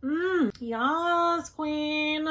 Yes, queen.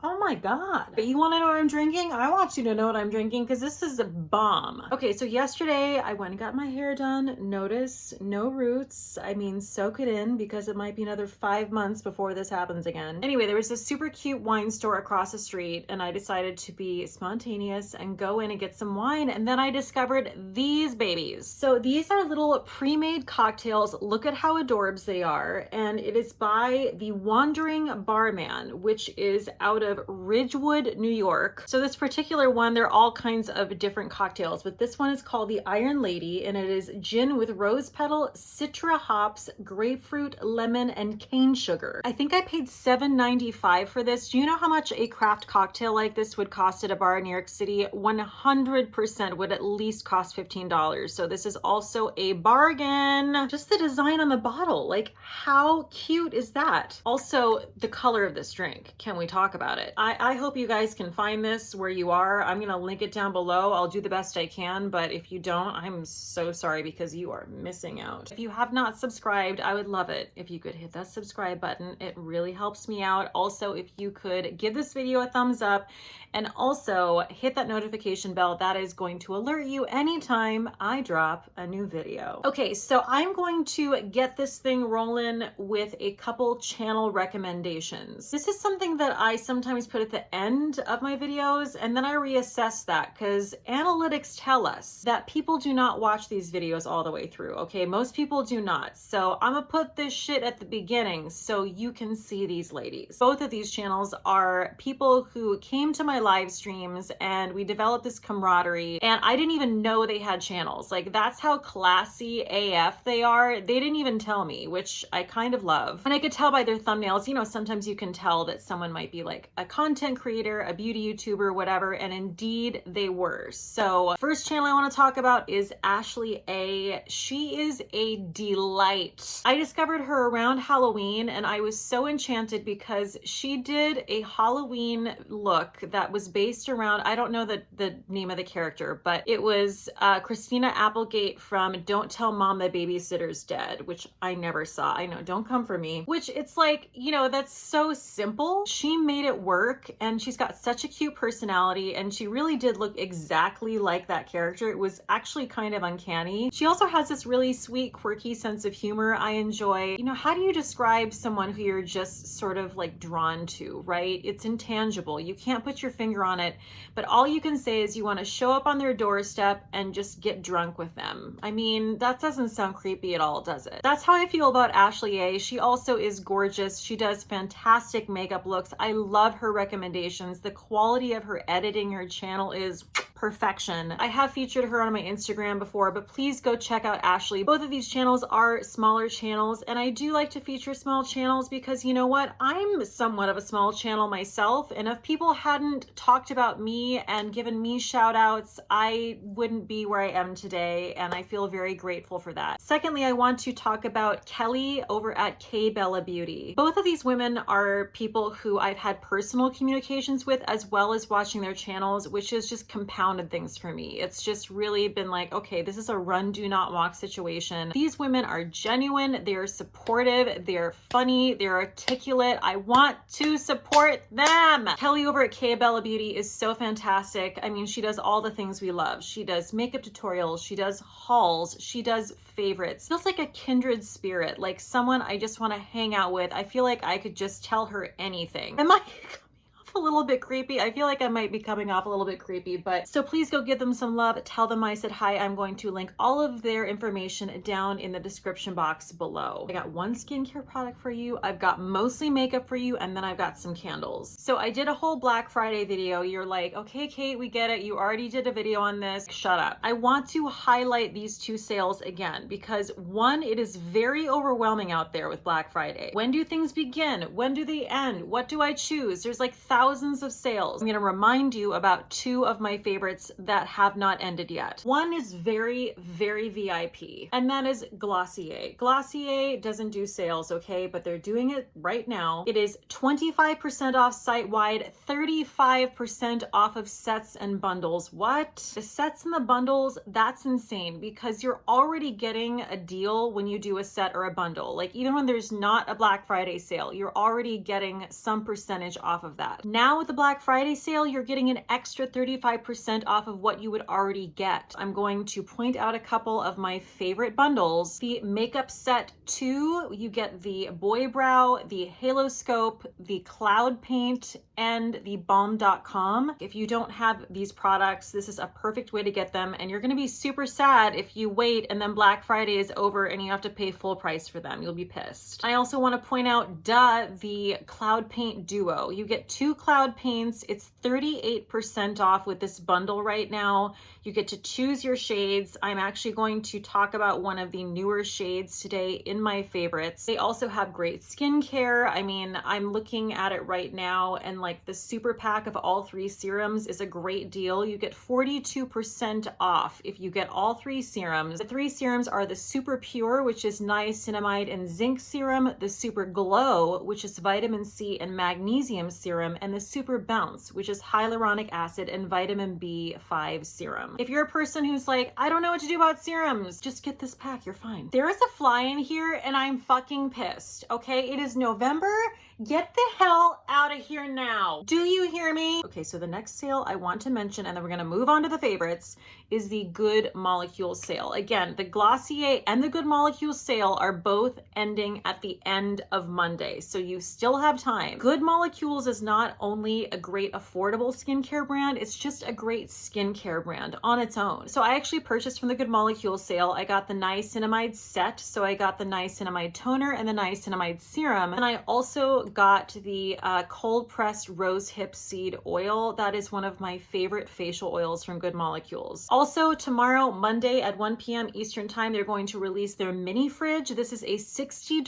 Oh my God. You want to know what I'm drinking? I want you to know what I'm drinking because this is a bomb. Okay, so yesterday I went and got my hair done. Notice no roots. I mean, soak it in because it might be another 5 months before this happens again. Anyway, there was this super cute wine store across the street and I decided to be spontaneous and go in and get some wine. And then I discovered these babies. So these are little pre-made cocktails. Look at how adorbs they are. And it is by the Wandering Barman, which is out of Ridgewood, New York. So this particular one, there are all kinds of different cocktails, but this one is called the Iron Lady, and it is gin with rose petal, citra hops, grapefruit, lemon, and cane sugar. I think I paid $7.95 for this. Do you know how much a craft cocktail like this would cost at a bar in New York City? 100% would at least cost $15. So this is also a bargain. Just the design on the bottle, like how cute is that? Also, the color of this drink. Can we talk about it? I hope you guys can find this where you are. I'm gonna link it down below. I'll do the best I can, but if you don't, I'm so sorry because you are missing out. If you have not subscribed, I would love it if you could hit that subscribe button. It really helps me out. Also, if you could give this video a thumbs up and also hit that notification bell, that is going to alert you anytime I drop a new video. Okay, so I'm going to get this thing rolling with a couple channel recommendations. This is something that I sometimes put at the end of my videos, and then I reassess that because analytics tell us that people do not watch these videos all the way through, okay? Most people do not. So I'm gonna put this shit at the beginning so you can see these ladies. Both of these channels are people who came to my live streams and we developed this camaraderie, and I didn't even know they had channels. Like, that's how classy AF they are. They didn't even tell me, which I kind of love. And I could tell by their thumbnails, you know, sometimes you can tell that someone might be like a content creator, a beauty YouTuber, whatever, and indeed they were. So first channel I want to talk about is Ashley A. She is a delight. I discovered her around Halloween and I was so enchanted because she did a Halloween look that was based around, I don't know the name of the character, but it was Christina Applegate from Don't Tell Mom the Babysitter's Dead, which I never saw. I know, don't come for me. Which it's like, you know, that's so simple. She made it work and she's got such a cute personality and she really did look exactly like that character. It was actually kind of uncanny. She also has this really sweet, quirky sense of humor I enjoy. You know, how do you describe someone who you're just sort of like drawn to, right? It's intangible. You can't put your finger on it, but all you can say is you want to show up on their doorstep and just get drunk with them. I mean, that doesn't sound creepy at all, does it? That's how I feel about Ashley A. She also is gorgeous. She does fantastic makeup looks. I love her recommendations. The quality of her editing, her channel is perfection. I have featured her on my Instagram before, but please go check out Ashley. Both of these channels are smaller channels, and I do like to feature small channels because you know what? I'm somewhat of a small channel myself, and if people hadn't talked about me and given me shout outs, I wouldn't be where I am today, and I feel very grateful for that. Secondly, I want to talk about Kelly over at KBellaBeauty. Both of these women are people who I've had personal communications with as well as watching their channels, which has just compounded things for me. It's just really been like, okay, this is a run, do not walk situation. These women are genuine, they're supportive, they're funny, they're articulate. I want to support them. Kelly over at KBellaBeauty is so fantastic. I mean, she does all the things we love. She does makeup tutorials, she does hauls, she does favorites. Feels like a kindred spirit, like someone I just want to hang out with. I feel like I could just tell her anything. Am I a little bit creepy? I feel like I might be coming off a little bit creepy, but so please go give them some love. Tell them I said hi. I'm going to link all of their information down in the description box below. I got one skincare product for you. I've got mostly makeup for you, and then I've got some candles. So I did a whole Black Friday video. You're like, okay, Kate, we get it. You already did a video on this. Shut up. I want to highlight these two sales again because one, it is very overwhelming out there with Black Friday. When do things begin? When do they end? What do I choose? There's like thousands thousands of sales. I'm going to remind you about two of my favorites that have not ended yet. One is very, very VIP, and that is Glossier. Glossier doesn't do sales, okay, but they're doing it right now. It is 25% off site-wide, 35% off of sets and bundles. What? The sets and the bundles, that's insane because you're already getting a deal when you do a set or a bundle. Like even when there's not a Black Friday sale, you're already getting some percentage off of that. Now with the Black Friday sale, you're getting an extra 35% off of what you would already get. I'm going to point out a couple of my favorite bundles. The makeup set 2, you get the Boy Brow, the Halo Scope, the Cloud Paint, and the Balm.com. If you don't have these products, this is a perfect way to get them, and you're going to be super sad if you wait and then Black Friday is over and you have to pay full price for them. You'll be pissed. I also want to point out the Cloud Paint Duo. You get 2 cloud paints. It's 38% off with this bundle right now. You get to choose your shades. I'm actually going to talk about one of the newer shades today in my favorites. They also have great skincare. I mean, I'm looking at it right now, and like the super pack of all 3 serums is a great deal. You get 42% off if you get all 3 serums. The 3 serums are the Super Pure, which is niacinamide and zinc serum, the Super Glow, which is vitamin C and magnesium serum, and the Super Bounce, which is hyaluronic acid and vitamin B5 serum. If you're a person who's like, I don't know what to do about serums, just get this pack, you're fine. There is a fly in here and I'm fucking pissed, okay? It is November. Get the hell out of here now. Do you hear me? Okay, so the next sale I want to mention, and then we're gonna move on to the favorites, is the Good Molecules sale. Again, the Glossier and the Good Molecules sale are both ending at the end of Monday, so you still have time. Good Molecules is not only a great affordable skincare brand, it's just a great skincare brand on its own. So I actually purchased from the Good Molecules sale. I got the niacinamide set, so I got the niacinamide toner and the niacinamide serum, and I also got the cold pressed rosehip seed oil. That is one of my favorite facial oils from Good Molecules. Also tomorrow, Monday at 1 p.m. Eastern time, they're going to release their mini fridge. This is a $60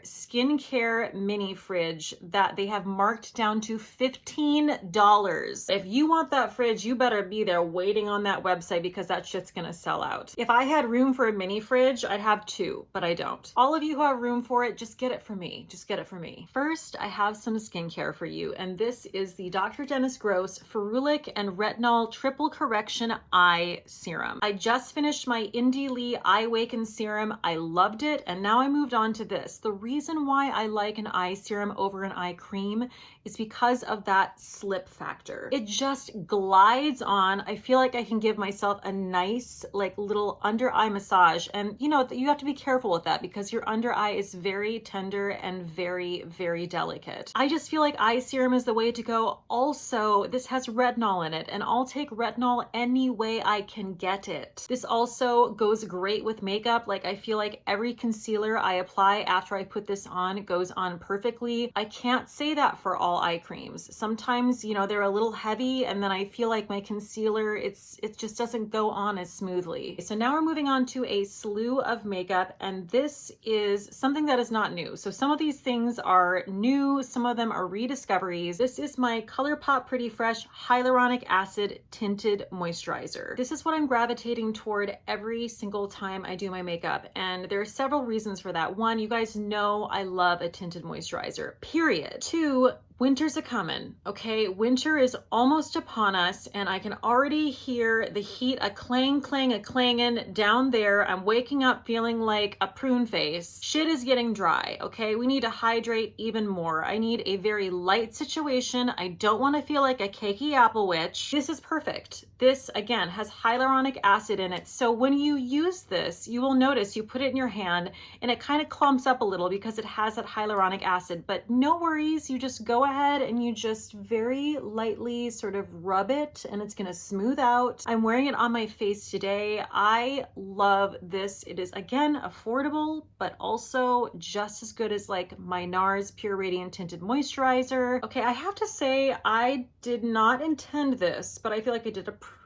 skincare mini fridge that they have marked down to $15. If you want that fridge, you better be there waiting on that website because that shit's gonna sell out. If I had room for a mini fridge, I'd have 2, but I don't. All of you who have room for it, just get it for me. Just get it for me. First, I have some skincare for you, and this is the Dr. Dennis Gross Ferulic and Retinol Triple Correction Eye Serum. I just finished my Indie Lee Eye Waken Serum. I loved it, and now I moved on to this. The reason why I like an eye serum over an eye cream is because of that slip factor. It just glides on. I feel like I can give myself a nice like little under eye massage, and you know, you have to be careful with that because your under eye is very tender and very, very delicate. I just feel like eye serum is the way to go. Also, this has retinol in it, and I'll take retinol any way I can get it. This also goes great with makeup. Like I feel like every concealer I apply after I put this on goes on perfectly. I can't say that for all eye creams. Sometimes, you know, they're a little heavy, and then I feel like my concealer, it just doesn't go on as smoothly. So now we're moving on to a slew of makeup, and this is something that is not new. So some of these things are new, some of them are rediscoveries. This is my ColourPop Pretty Fresh Hyaluronic Acid Tinted Moisturizer. This is what I'm gravitating toward every single time I do my makeup, and there are several reasons for that. One, you guys know I love a tinted moisturizer, period. Two, winter's a-comin', okay? Winter is almost upon us, and I can already hear the heat a-clang-clang-a-clangin' down there. I'm waking up feeling like a prune face. Shit is getting dry, okay? We need to hydrate even more. I need a very light situation. I don't want to feel like a cakey apple witch. This is perfect. This, again, has hyaluronic acid in it, so when you use this, you will notice you put it in your hand, and it kind of clumps up a little because it has that hyaluronic acid, but no worries, you just go ahead and you just very lightly sort of rub it, and it's gonna smooth out. I'm wearing it on my face today. I love this. It is, again, affordable, but also just as good as like my NARS Pure Radiant Tinted Moisturizer. Okay, I have to say, I did not intend this, but I feel like I did a pretty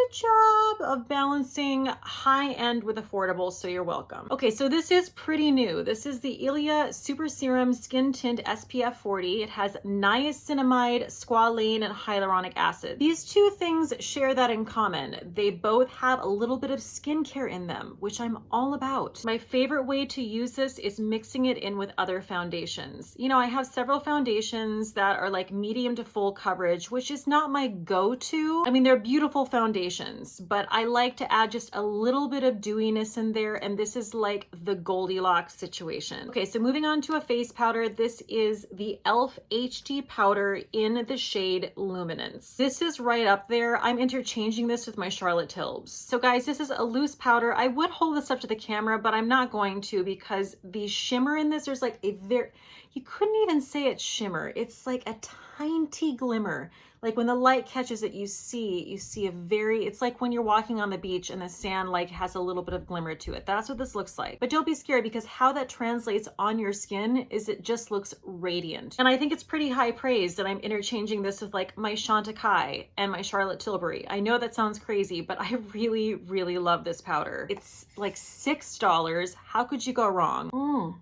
good job of balancing high end with affordable, so you're welcome. Okay, so this is pretty new. This is the Ilia Super Serum Skin Tint SPF 40. It has niacinamide, squalane, and hyaluronic acid. These two things share that in common. They both have a little bit of skincare in them, which I'm all about. My favorite way to use this is mixing it in with other foundations. You know, I have several foundations that are like medium to full coverage, which is not my go-to. I mean, they're beautiful foundations, but I like to add just a little bit of dewiness in there, and this is like the Goldilocks situation. Okay, so moving on to a face powder. This is the e.l.f. HD powder in the shade Luminance. This is right up there. I'm interchanging this with my Charlotte Tilbury. So guys, this is a loose powder. I would hold this up to the camera, but I'm not going to because the shimmer in this, there's like a you couldn't even say it's shimmer. It's like a tiny glimmer. Like when the light catches it, you see a very, it's like when you're walking on the beach and the sand like has a little bit of glimmer to it. That's what this looks like. But don't be scared, because how that translates on your skin is it just looks radiant. And I think it's pretty high praise that I'm interchanging this with like my Chantecaille and my Charlotte Tilbury. I know that sounds crazy, but I really, really love this powder. It's like $6. How could you go wrong?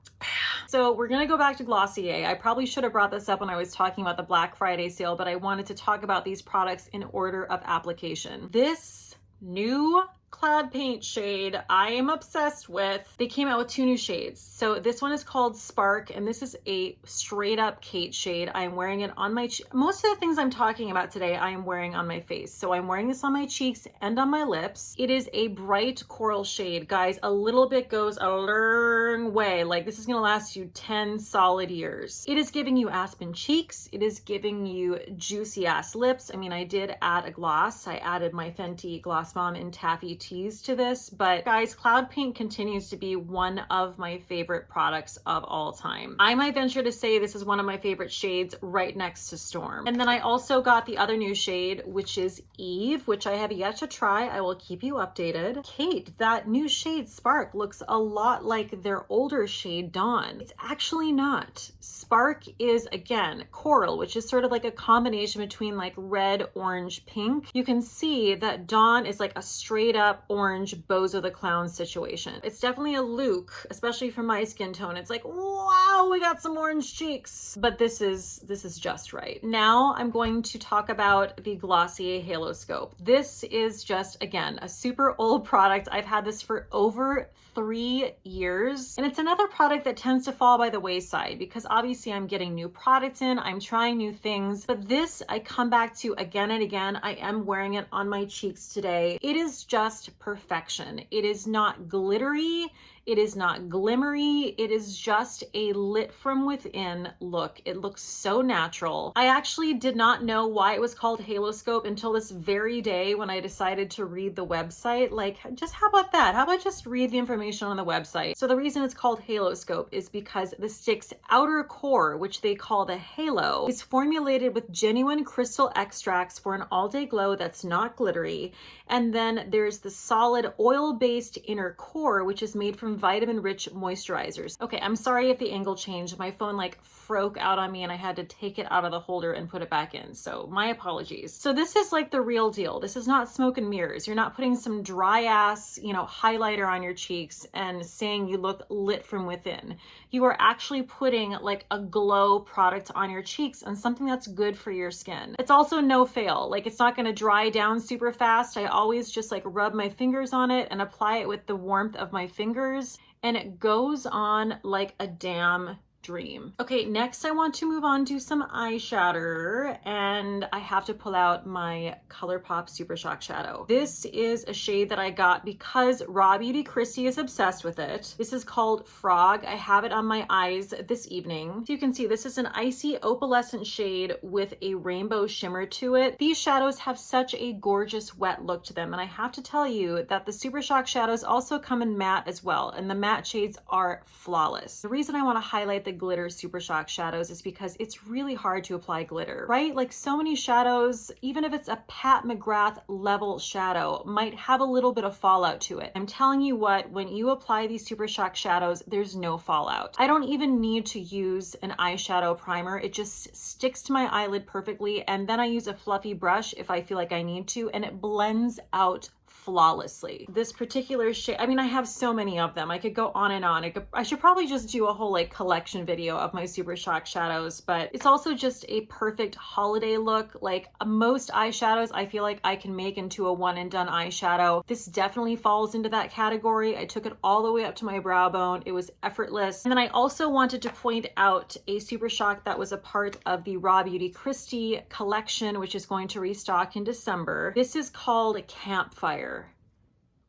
So we're gonna go back to Glossier. I probably should have brought this up when I was talking about the Black Friday sale, but I wanted to talk about these products in order of application. This new cloud paint shade I am obsessed with. They came out with two new shades. So this one is called Spark, and this is a straight up Cate shade. I am wearing it on my most of the things I'm talking about today I am wearing on my face. So I'm wearing this on my cheeks and on my lips. It is a bright coral shade. Guys, a little bit goes a long way. Like, this is gonna last you 10 solid years. It is giving you aspen cheeks. It is giving you juicy ass lips. I mean, I did add a gloss. I added my Fenty Gloss Bomb in Taffy Tease to this, but guys, cloud paint continues to be one of my favorite products of all time. I might venture to say this is one of my favorite shades, right next to Storm. And then I also got the other new shade, which is Eve, which I have yet to try. I will keep you updated. Cate, that new shade Spark looks a lot like their older shade Dawn. It's actually not. Spark is, again, coral, which is sort of like a combination between like red, orange, pink. You can see that Dawn is like a straight up orange Bozo the Clown situation. It's definitely a look, especially for my skin tone. It's like, wow, we got some orange cheeks. But this is just right. Now I'm going to talk about the Glossier Halo Scope. This is just, again, a super old product. I've had this for over 3 years. And it's another product that tends to fall by the wayside because obviously I'm getting new products in, I'm trying new things, but this I come back to again and again. I am wearing it on my cheeks today. It is just perfection. It is not glittery. It is not glimmery. It is just a lit from within look. It looks so natural. I actually did not know why it was called Halo Scope until this very day when I decided to read the website. Like, just how about that? How about just read the information on the website? So the reason it's called Halo Scope is because the stick's outer core, which they call the halo, is formulated with genuine crystal extracts for an all-day glow that's not glittery. And then there's the solid oil-based inner core, which is made from vitamin-rich moisturizers. Okay, I'm sorry if the angle changed. My phone like froke out on me and I had to take it out of the holder and put it back in. So my apologies. So this is like the real deal. This is not smoke and mirrors. You're not putting some dry ass, highlighter on your cheeks and saying you look lit from within. You are actually putting like a glow product on your cheeks and something that's good for your skin. It's also no fail. Like, it's not going to dry down super fast. I always just like rub my fingers on it and apply it with the warmth of my fingers, and it goes on like a damn dream. Okay, next I want to move on to some eyeshadow, and I have to pull out my ColourPop Super Shock Shadow. This is a shade that I got because Raw Beauty Christy is obsessed with it. This is called Frog. I have it on my eyes this evening. So you can see this is an icy opalescent shade with a rainbow shimmer to it. These shadows have such a gorgeous wet look to them, and I have to tell you that the Super Shock shadows also come in matte as well, and the matte shades are flawless. The reason I want to highlight the glitter Super Shock shadows is because it's really hard to apply glitter, right? Like so many shadows, even if it's a Pat McGrath level shadow, might have a little bit of fallout to it. I'm telling you what, when you apply these Super Shock shadows, there's no fallout. I don't even need to use an eyeshadow primer. It just sticks to my eyelid perfectly, and then I use a fluffy brush if I feel like I need to, and it blends out flawlessly. This particular shade, I mean, I have so many of them. I could go on and on. I should probably just do a whole like collection video of my Super Shock shadows, but it's also just a perfect holiday look. Like most eyeshadows, I feel like I can make into a one and done eyeshadow. This definitely falls into that category. I took it all the way up to my brow bone. It was effortless. And then I also wanted to point out a Super Shock that was a part of the Raw Beauty Christie collection, which is going to restock in December. This is called Campfire.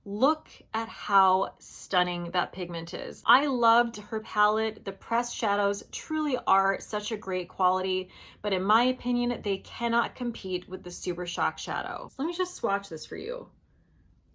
Look at how stunning that pigment is. I loved her palette. The pressed shadows truly are such a great quality, but in my opinion, they cannot compete with the Super Shock shadow. So let me just swatch this for you.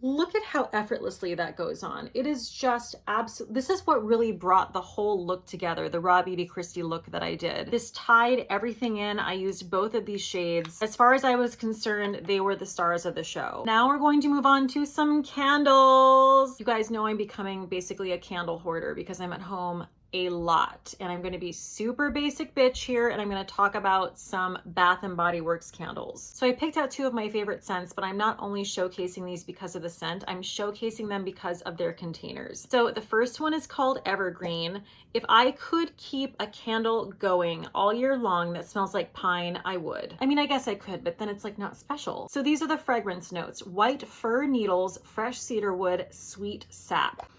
Look at how effortlessly that goes on. It is just absolute. This is what really brought the whole look together, the Raw Beauty Christie look that I did. This tied everything in. I used both of these shades. As far as I was concerned, they were the stars of the show. Now we're going to move on to some candles. You guys know I'm becoming basically a candle hoarder because I'm at home a lot, and I'm going to be super basic bitch here, and I'm going to talk about some Bath & Body Works candles. So I picked out two of my favorite scents, but I'm not only showcasing these because of the scent, I'm showcasing them because of their containers. So the first one is called Evergreen. If I could keep a candle going all year long that smells like pine, I would. I mean, I guess I could, but then it's like not special. So these are the fragrance notes: white fir needles, fresh cedar wood, sweet sap.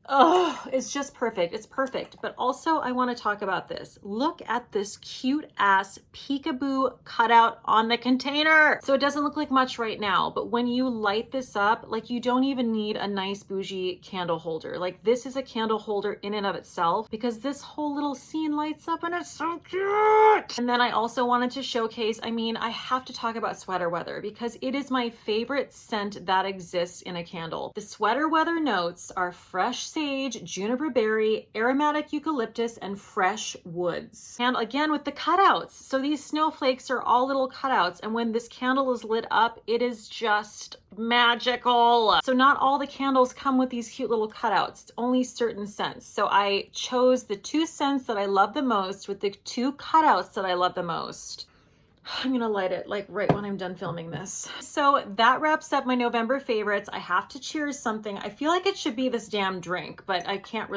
Oh, it's just perfect. It's perfect. But also I want to talk about this. Look at this cute ass peekaboo cutout on the container. So it doesn't look like much right now, but when you light this up, like you don't even need a nice bougie candle holder. Like this is a candle holder in and of itself because this whole little scene lights up and it's so cute. And then I also wanted to showcase, I mean, I have to talk about Sweater Weather because it is my favorite scent that exists in a candle. The Sweater Weather notes are fresh sage, juniper berry, aromatic eucalyptus, and fresh woods. And again with the cutouts. So these snowflakes are all little cutouts, and when this candle is lit up, it is just magical. So not all the candles come with these cute little cutouts. It's only certain scents. So I chose the two scents that I love the most with the two cutouts that I love the most. I'm gonna light it like right when I'm done filming this. So that wraps up my November favorites. I have to cheers something. I feel like it should be this damn drink, but I can't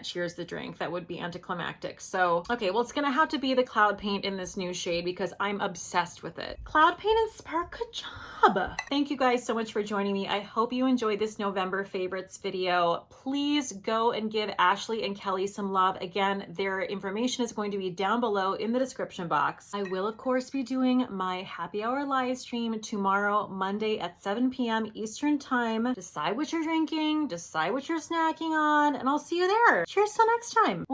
cheers the drink. That would be anticlimactic. So, okay, well, it's gonna have to be the Cloud Paint in this new shade because I'm obsessed with it. Cloud Paint and Spark, good job. Thank you guys so much for joining me. I hope you enjoyed this November favorites video. Please go and give Ashley and Kelly some love. Again, their information is going to be down below in the description box. I will, of course, be doing my happy hour live stream tomorrow, Monday at 7 p.m. Eastern time. Decide what you're drinking, decide what you're snacking on, and I'll see you there. Cheers till next time.